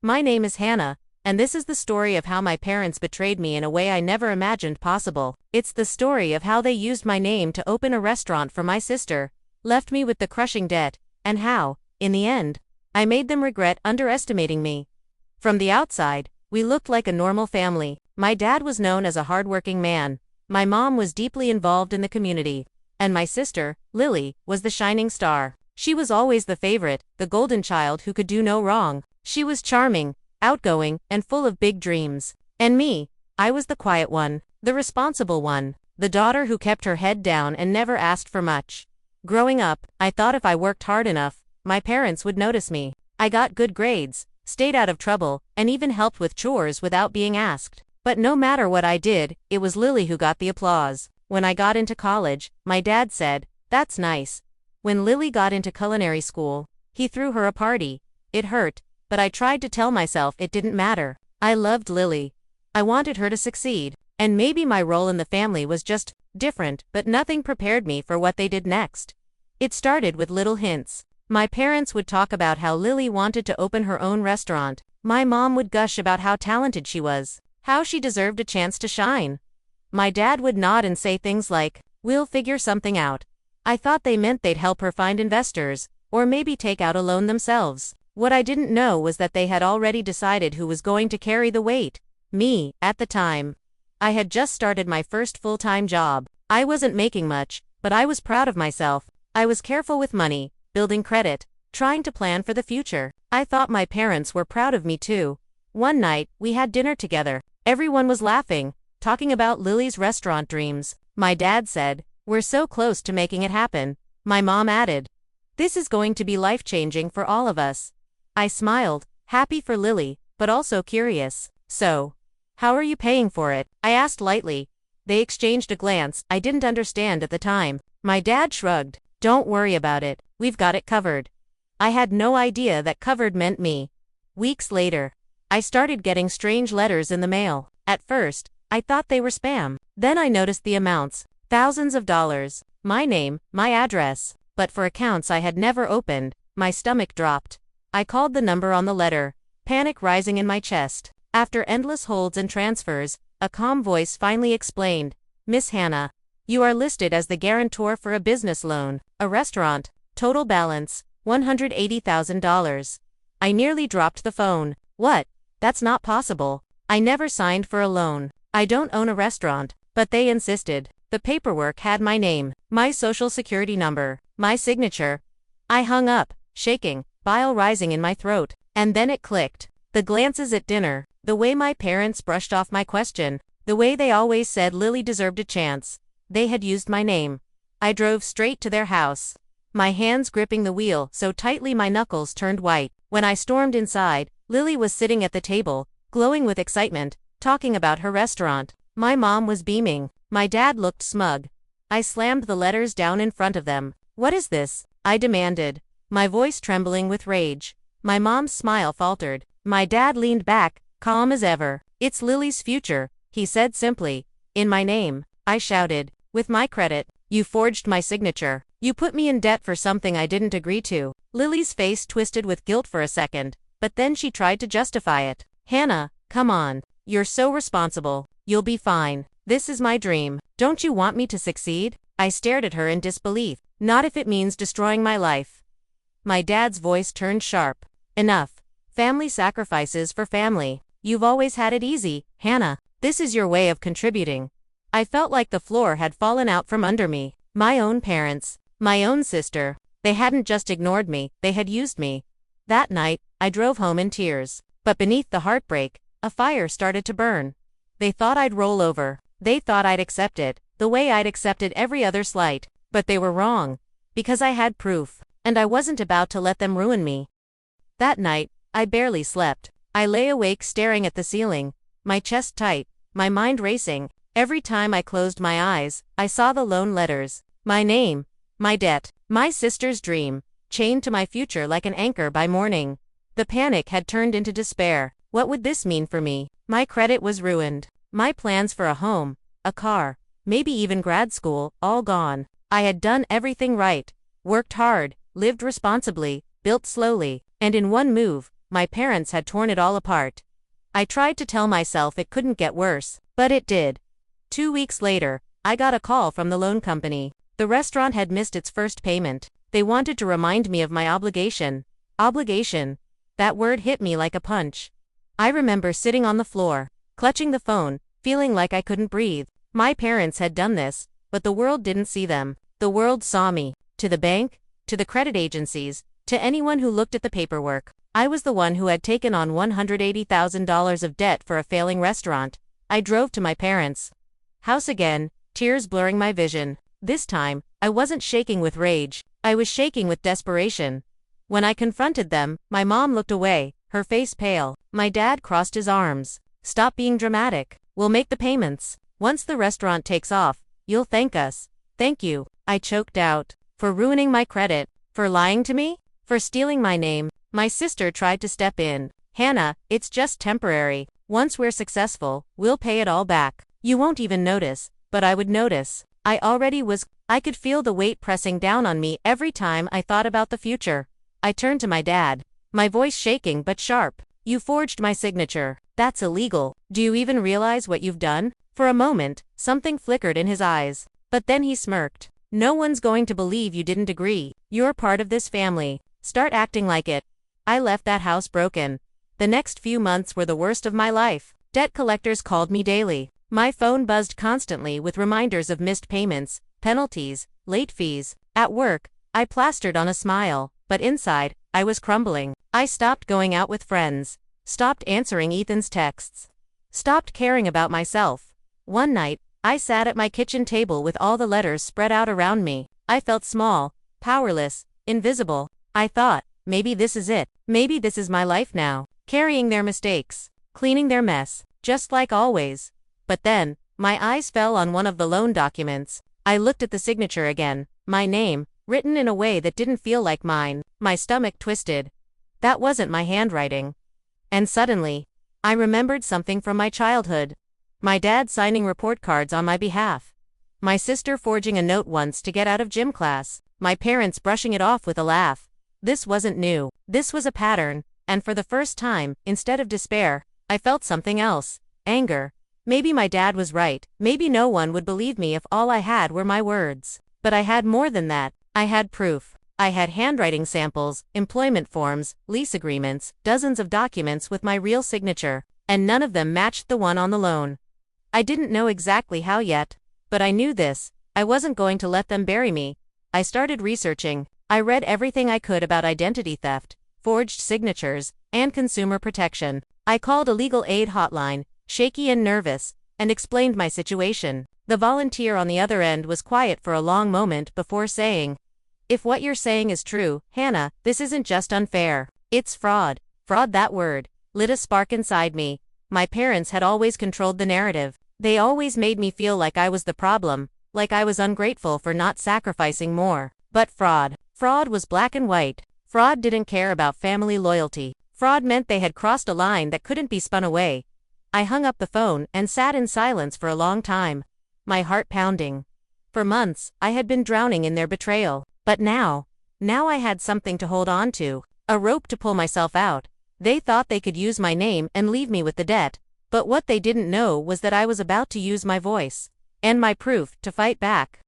My name is Hannah, and this is the story of how my parents betrayed me in a way I never imagined possible. It's the story of how they used my name to open a restaurant for my sister, left me with the crushing debt, and how, in the end, I made them regret underestimating me. From the outside, we looked like a normal family. My dad was known as a hardworking man, my mom was deeply involved in the community, and my sister, Lily, was the shining star. She was always the favorite, the golden child who could do no wrong. She was charming, outgoing, and full of big dreams. And me, I was the quiet one, the responsible one, the daughter who kept her head down and never asked for much. Growing up, I thought if I worked hard enough, my parents would notice me. I got good grades, stayed out of trouble, and even helped with chores without being asked. But no matter what I did, it was Lily who got the applause. When I got into college, my dad said, "That's nice." When Lily got into culinary school, he threw her a party. It hurt, but I tried to tell myself it didn't matter. I loved Lily. I wanted her to succeed, and maybe my role in the family was just different, but nothing prepared me for what they did next. It started with little hints. My parents would talk about how Lily wanted to open her own restaurant. My mom would gush about how talented she was, how she deserved a chance to shine. My dad would nod and say things like, "We'll figure something out." I thought they meant they'd help her find investors, or maybe take out a loan themselves. What I didn't know was that they had already decided who was going to carry the weight. Me, at the time. I had just started my first full-time job. I wasn't making much, but I was proud of myself. I was careful with money, building credit, trying to plan for the future. I thought my parents were proud of me too. One night, we had dinner together. Everyone was laughing, talking about Lily's restaurant dreams. My dad said, "We're so close to making it happen." My mom added, "This is going to be life-changing for all of us." I smiled, happy for Lily, but also curious. "So, how are you paying for it?" I asked lightly. They exchanged a glance I didn't understand at the time. My dad shrugged. "Don't worry about it, we've got it covered." I had no idea that covered meant me. Weeks later, I started getting strange letters in the mail. At first, I thought they were spam. Then I noticed the amounts, thousands of dollars, my name, my address. But for accounts I had never opened, my stomach dropped. I called the number on the letter, panic rising in my chest. After endless holds and transfers, a calm voice finally explained, "Miss Hannah, you are listed as the guarantor for a business loan, a restaurant, total balance, $180,000. I nearly dropped the phone. "What? That's not possible. I never signed for a loan. I don't own a restaurant." But they insisted. The paperwork had my name, my social security number, my signature. I hung up, shaking, bile rising in my throat. And then it clicked. The glances at dinner, the way my parents brushed off my question, the way they always said Lily deserved a chance. They had used my name. I drove straight to their house, my hands gripping the wheel so tightly my knuckles turned white. When I stormed inside, Lily was sitting at the table, glowing with excitement, talking about her restaurant. My mom was beaming. My dad looked smug. I slammed the letters down in front of them. "What is this?" I demanded, my voice trembling with rage. My mom's smile faltered. My dad leaned back, calm as ever. "It's Lily's future," he said simply. "In my name," I shouted. "With my credit. You forged my signature. You put me in debt for something I didn't agree to." Lily's face twisted with guilt for a second, but then she tried to justify it. "Hannah, come on. You're so responsible. You'll be fine. This is my dream. Don't you want me to succeed?" I stared at her in disbelief. "Not if it means destroying my life." My dad's voice turned sharp. "Enough. Family sacrifices for family. You've always had it easy, Hannah. This is your way of contributing." I felt like the floor had fallen out from under me. My own parents, my own sister, they hadn't just ignored me, they had used me. That night, I drove home in tears. But beneath the heartbreak, a fire started to burn. They thought I'd roll over. They thought I'd accept it, the way I'd accepted every other slight. But they were wrong. Because I had proof. And I wasn't about to let them ruin me. That night, I barely slept. I lay awake staring at the ceiling, my chest tight, my mind racing. Every time I closed my eyes, I saw the loan letters, my name, my debt, my sister's dream, chained to my future like an anchor by morning. The panic had turned into despair. What would this mean for me? My credit was ruined. My plans for a home, a car, maybe even grad school, all gone. I had done everything right, worked hard, lived responsibly, built slowly, and in one move, my parents had torn it all apart. I tried to tell myself it couldn't get worse, but it did. 2 weeks later, I got a call from the loan company. The restaurant had missed its first payment. They wanted to remind me of my obligation. Obligation. That word hit me like a punch. I remember sitting on the floor, clutching the phone, feeling like I couldn't breathe. My parents had done this, but the world didn't see them. The world saw me. To the bank, to the credit agencies, to anyone who looked at the paperwork. I was the one who had taken on $180,000 of debt for a failing restaurant. I drove to my parents' house again, tears blurring my vision. This time, I wasn't shaking with rage. I was shaking with desperation. When I confronted them, my mom looked away, her face pale. My dad crossed his arms. Stop being dramatic. We'll make the payments. Once the restaurant takes off, you'll thank us. Thank you, I choked out. For ruining my credit. For lying to me? For stealing my name. My sister tried to step in. Hannah, it's just temporary. Once we're successful, we'll pay it all back. You won't even notice, but I would notice. I could feel the weight pressing down on me every time I thought about the future. I turned to my dad, my voice shaking but sharp. You forged my signature. That's illegal. Do you even realize what you've done? For a moment, something flickered in his eyes. But then he smirked. No one's going to believe you didn't agree. You're part of this family. Start acting like it. I left that house broken. The next few months were the worst of my life. Debt collectors called me daily. My phone buzzed constantly with reminders of missed payments, penalties, late fees. At work, I plastered on a smile, but inside, I was crumbling. I stopped going out with friends. Stopped answering Ethan's texts. Stopped caring about myself. One night, I sat at my kitchen table with all the letters spread out around me. I felt small, powerless, invisible. I thought, maybe this is it. Maybe this is my life now. Carrying their mistakes. Cleaning their mess. Just like always. But then, my eyes fell on one of the loan documents. I looked at the signature again. My name, written in a way that didn't feel like mine. My stomach twisted. That wasn't my handwriting. And suddenly, I remembered something from my childhood. My dad signing report cards on my behalf. My sister forging a note once to get out of gym class. My parents brushing it off with a laugh. This wasn't new. This was a pattern. And for the first time, instead of despair, I felt something else. Anger. Maybe my dad was right. Maybe no one would believe me if all I had were my words. But I had more than that. I had proof. I had handwriting samples, employment forms, lease agreements, dozens of documents with my real signature, and none of them matched the one on the loan. I didn't know exactly how yet, but I knew this. I wasn't going to let them bury me. I started researching. I read everything I could about identity theft, forged signatures, and consumer protection. I called a legal aid hotline, shaky and nervous, and explained my situation. The volunteer on the other end was quiet for a long moment before saying, "If what you're saying is true, Hannah, this isn't just unfair. It's fraud." Fraud, that word, lit a spark inside me. My parents had always controlled the narrative. They always made me feel like I was the problem, like I was ungrateful for not sacrificing more. But fraud. Fraud was black and white. Fraud didn't care about family loyalty. Fraud meant they had crossed a line that couldn't be spun away. I hung up the phone and sat in silence for a long time, my heart pounding. For months, I had been drowning in their betrayal. But now I had something to hold on to, a rope to pull myself out. They thought they could use my name and leave me with the debt, but what they didn't know was that I was about to use my voice and my proof to fight back.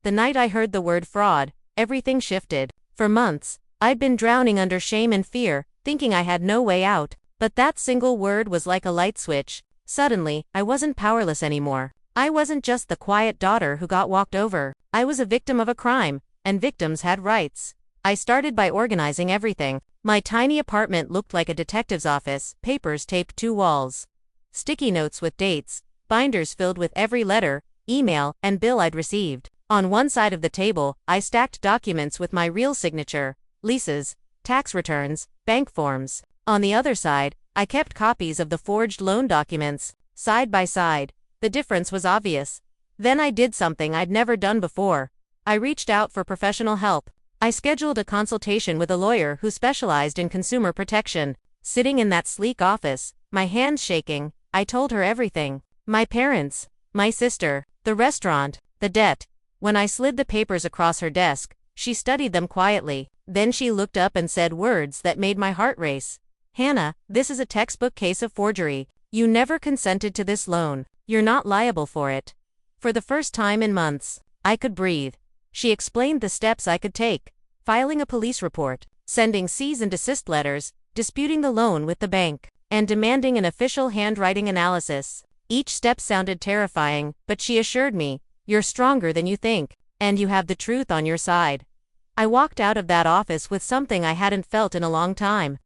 The night I heard the word fraud, everything shifted. For months, I'd been drowning under shame and fear, thinking I had no way out. But that single word was like a light switch. Suddenly, I wasn't powerless anymore. I wasn't just the quiet daughter who got walked over. I was a victim of a crime, and victims had rights. I started by organizing everything. My tiny apartment looked like a detective's office, papers taped to walls, sticky notes with dates, binders filled with every letter, email, and bill I'd received. On one side of the table, I stacked documents with my real signature, leases, tax returns, bank forms. On the other side, I kept copies of the forged loan documents, side by side. The difference was obvious. Then I did something I'd never done before. I reached out for professional help. I scheduled a consultation with a lawyer who specialized in consumer protection. Sitting in that sleek office, my hands shaking, I told her everything. My parents, my sister, the restaurant, the debt. When I slid the papers across her desk, she studied them quietly. Then she looked up and said words that made my heart race. Hannah, this is a textbook case of forgery. You never consented to this loan. You're not liable for it. For the first time in months, I could breathe. She explained the steps I could take: filing a police report, sending cease and desist letters, disputing the loan with the bank, and demanding an official handwriting analysis. Each step sounded terrifying, but she assured me, "You're stronger than you think, and you have the truth on your side." I walked out of that office with something I hadn't felt in a long time.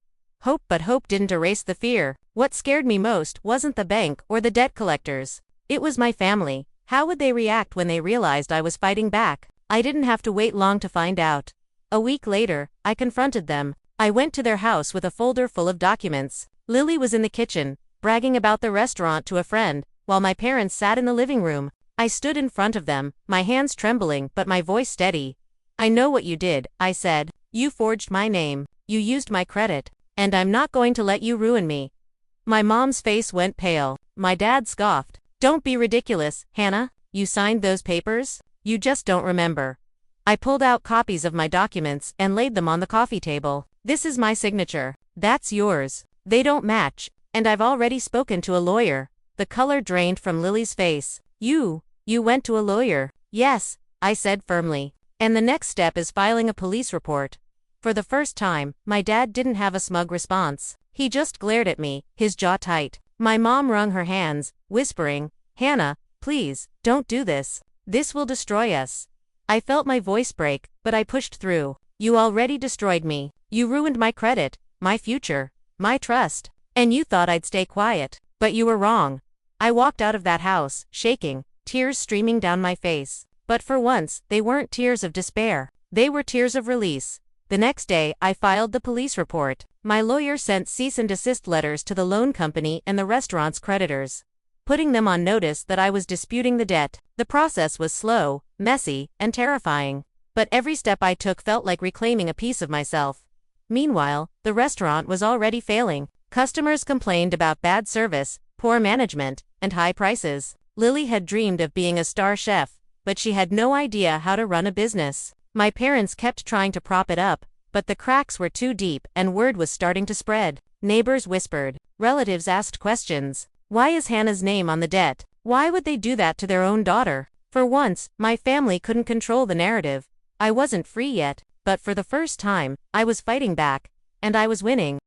Hope, but hope didn't erase the fear. What scared me most wasn't the bank or the debt collectors. It was my family. How would they react when they realized I was fighting back? I didn't have to wait long to find out. A week later, I confronted them. I went to their house with a folder full of documents. Lily was in the kitchen, bragging about the restaurant to a friend, while my parents sat in the living room. I stood in front of them, my hands trembling but my voice steady. "I know what you did," I said. "You forged my name. You used my credit. And I'm not going to let you ruin me." My mom's face went pale. My dad scoffed. "Don't be ridiculous, Hannah. You signed those papers? You just don't remember." I pulled out copies of my documents and laid them on the coffee table. "This is my signature. That's yours. They don't match, and I've already spoken to a lawyer." The color drained from Lily's face. You went to a lawyer?" "Yes," I said firmly. "And the next step is filing a police report." For the first time, my dad didn't have a smug response. He just glared at me, his jaw tight. My mom wrung her hands, whispering, "Hannah, please, don't do this. This will destroy us." I felt my voice break, but I pushed through. "You already destroyed me. You ruined my credit, my future, my trust. And you thought I'd stay quiet. But you were wrong." I walked out of that house, shaking, tears streaming down my face. But for once, they weren't tears of despair. They were tears of release. The next day, I filed the police report. My lawyer sent cease and desist letters to the loan company and the restaurant's creditors, putting them on notice that I was disputing the debt. The process was slow, messy, and terrifying. But every step I took felt like reclaiming a piece of myself. Meanwhile, the restaurant was already failing. Customers complained about bad service, poor management, and high prices. Lily had dreamed of being a star chef, but she had no idea how to run a business. My parents kept trying to prop it up, but the cracks were too deep and word was starting to spread. Neighbors whispered. Relatives asked questions. Why is Hannah's name on the debt? Why would they do that to their own daughter? For once, my family couldn't control the narrative. I wasn't free yet, but for the first time, I was fighting back, and I was winning.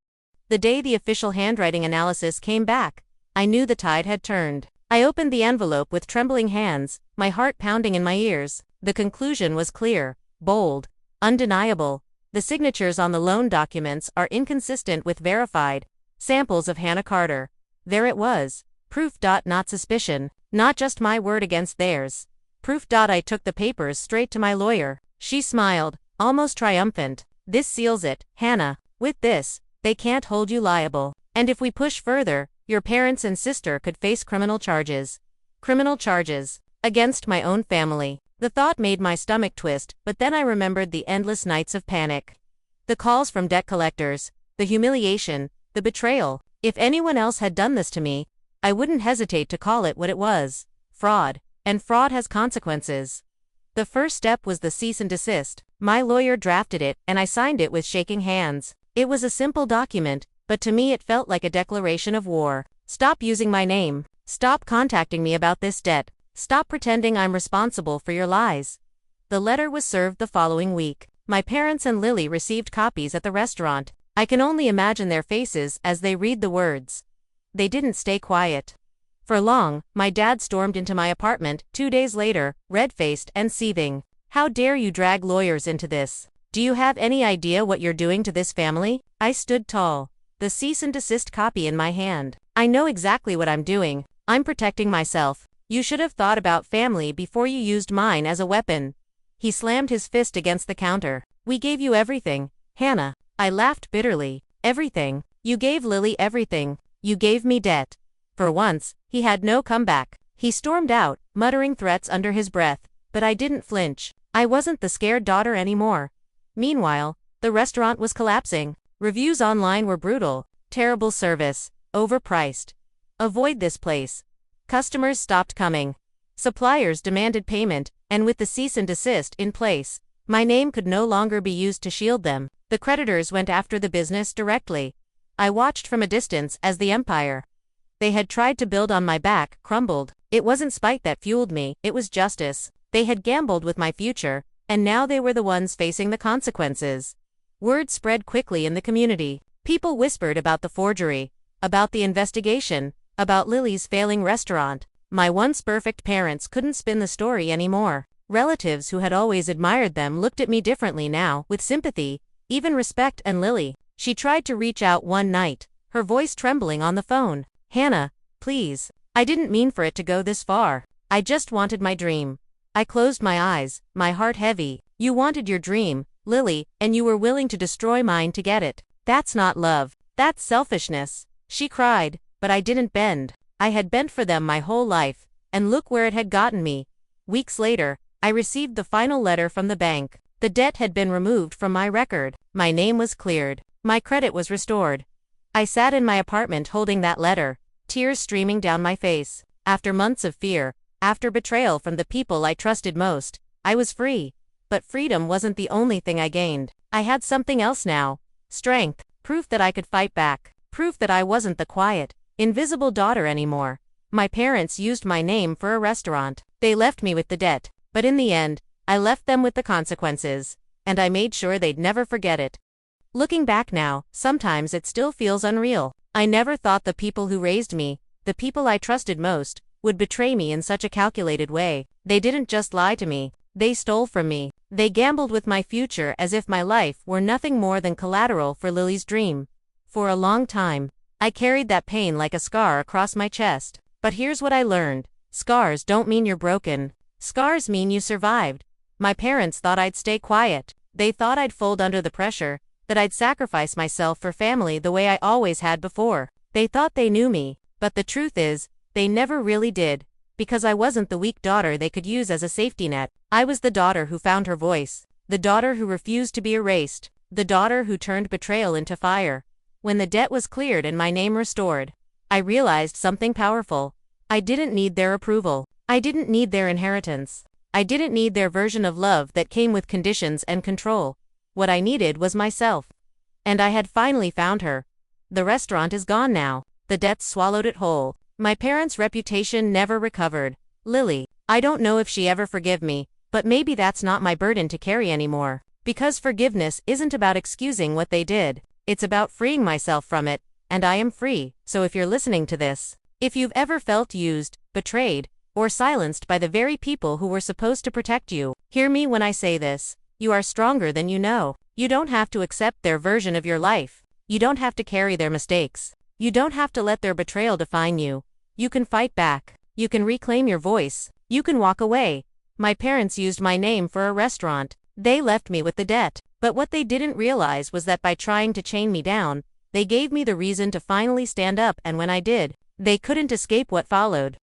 The day the official handwriting analysis came back, I knew the tide had turned. I opened the envelope with trembling hands, my heart pounding in my ears. The conclusion was clear, bold, undeniable. The signatures on the loan documents are inconsistent with verified samples of Hannah Carter. There it was. Proof. Not suspicion. Not just my word against theirs. Proof. I took the papers straight to my lawyer. She smiled, almost triumphant. "This seals it, Hannah. With this, they can't hold you liable. And if we push further, your parents and sister could face criminal charges." Criminal charges. Against my own family. The thought made my stomach twist, but then I remembered the endless nights of panic. The calls from debt collectors, the humiliation, the betrayal. If anyone else had done this to me, I wouldn't hesitate to call it what it was: fraud. And fraud has consequences. The first step was the cease and desist. My lawyer drafted it, and I signed it with shaking hands. It was a simple document, but to me it felt like a declaration of war. Stop using my name. Stop contacting me about this debt. Stop pretending I'm responsible for your lies. The letter was served the following week. My parents and Lily received copies at the restaurant. I can only imagine their faces as they read the words. They didn't stay quiet. For long, my dad stormed into my apartment 2 days later, red-faced and seething. "How dare you drag lawyers into this? Do you have any idea what you're doing to this family?" I stood tall, the cease and desist copy in my hand. "I know exactly what I'm doing. I'm protecting myself. You should have thought about family before you used mine as a weapon." He slammed his fist against the counter. "We gave you everything, Hannah." I laughed bitterly. "Everything? You gave Lily everything. You gave me debt." For once, he had no comeback. He stormed out, muttering threats under his breath, but I didn't flinch. I wasn't the scared daughter anymore. Meanwhile, the restaurant was collapsing. Reviews online were brutal. Terrible service. Overpriced. Avoid this place. Customers stopped coming. Suppliers demanded payment, and with the cease and desist in place, my name could no longer be used to shield them. The creditors went after the business directly. I watched from a distance as the empire they had tried to build on my back crumbled. It wasn't spite that fueled me, it was justice. They had gambled with my future, and now they were the ones facing the consequences. Word spread quickly in the community. People whispered about the forgery, about the investigation, about Lily's failing restaurant. My once perfect parents couldn't spin the story anymore. Relatives who had always admired them looked at me differently now, with sympathy, even respect. And Lily, she tried to reach out one night, her voice trembling on the phone. "Hannah, please. I didn't mean for it to go this far. I just wanted my dream." I closed my eyes, my heart heavy. "You wanted your dream, Lily, and you were willing to destroy mine to get it. That's not love. That's selfishness." She cried, but I didn't bend. I had bent for them my whole life, and look where it had gotten me. Weeks later, I received the final letter from the bank. The debt had been removed from my record. My name was cleared. My credit was restored. I sat in my apartment holding that letter, tears streaming down my face. After months of fear, after betrayal from the people I trusted most, I was free. But freedom wasn't the only thing I gained. I had something else now. Strength, proof that I could fight back, proof that I wasn't the quiet, invisible daughter anymore. My parents used my name for a restaurant. They left me with the debt, but in the end, I left them with the consequences, and I made sure they'd never forget it. Looking back now, sometimes it still feels unreal. I never thought the people who raised me, the people I trusted most, would betray me in such a calculated way. They didn't just lie to me, they stole from me. They gambled with my future as if my life were nothing more than collateral for Lily's dream. For a long time, I carried that pain like a scar across my chest. But here's what I learned. Scars don't mean you're broken. Scars mean you survived. My parents thought I'd stay quiet. They thought I'd fold under the pressure, that I'd sacrifice myself for family the way I always had before. They thought they knew me, but the truth is, they never really did, because I wasn't the weak daughter they could use as a safety net. I was the daughter who found her voice, the daughter who refused to be erased, the daughter who turned betrayal into fire. When the debt was cleared and my name restored, I realized something powerful. I didn't need their approval. I didn't need their inheritance. I didn't need their version of love that came with conditions and control. What I needed was myself. And I had finally found her. The restaurant is gone now. The debts swallowed it whole. My parents' reputation never recovered. Lily, I don't know if she ever forgive me, but maybe that's not my burden to carry anymore. Because forgiveness isn't about excusing what they did. It's about freeing myself from it, and I am free. So if you're listening to this, if you've ever felt used, betrayed, or silenced by the very people who were supposed to protect you, hear me when I say this. You are stronger than you know. You don't have to accept their version of your life. You don't have to carry their mistakes. You don't have to let their betrayal define you. You can fight back. You can reclaim your voice. You can walk away. My parents used my name for a restaurant. They left me with the debt. But what they didn't realize was that by trying to chain me down, they gave me the reason to finally stand up, and when I did, they couldn't escape what followed.